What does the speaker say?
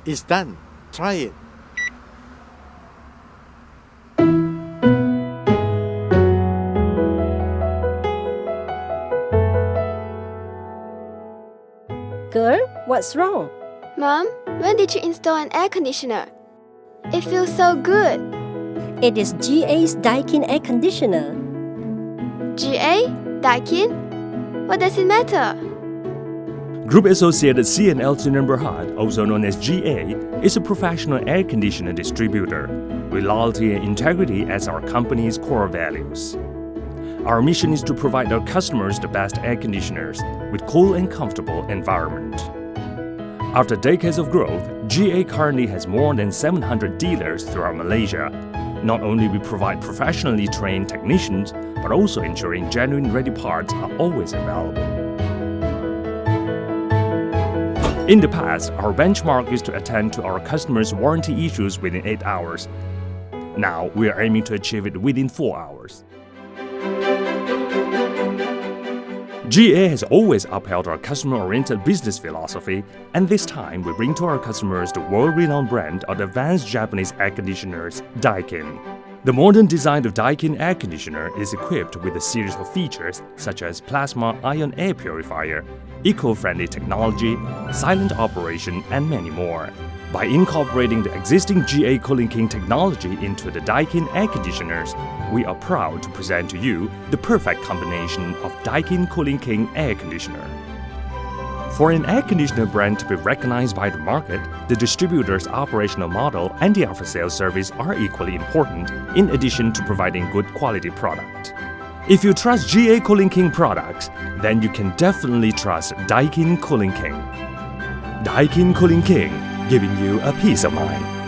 It's done. Try it. Girl, what's wrong? Mom, when did you install an air conditioner? It feels so good. It is GA's DAIKIN Air Conditioner. GA? Daikin? What does it matter? Group Associated C&L Sdn Bhd, also known as GA, is a professional air conditioner distributor, with loyalty and integrity as our company's core values. Our mission is to provide our customers the best air conditioners with cool and comfortable environment. After decades of growth, GA currently has more than 700 dealers throughout Malaysia. Not only we provide professionally trained technicians, but also ensuring genuine ready parts are always available. In the past, our benchmark is to attend to our customers' warranty issues within 8 hours. Now, we are aiming to achieve it within 4 hours. GA has always upheld our customer-oriented business philosophy, and this time we bring to our customers the world-renowned brand of advanced Japanese air conditioners, Daikin. The modern design of Daikin Air Conditioner is equipped with a series of features such as plasma ion air purifier, eco-friendly technology, silent operation, and many more. By incorporating the existing GA Cooling King technology into the Daikin air conditioners, we are proud to present to you the perfect combination of Daikin Cooling King air conditioner. For an air conditioner brand to be recognized by the market, the distributor's operational model and the after-sales service are equally important, in addition to providing good quality product. If you trust GA Cooling King products, then you can definitely trust Daikin Cooling King. Daikin Cooling King, giving you a peace of mind.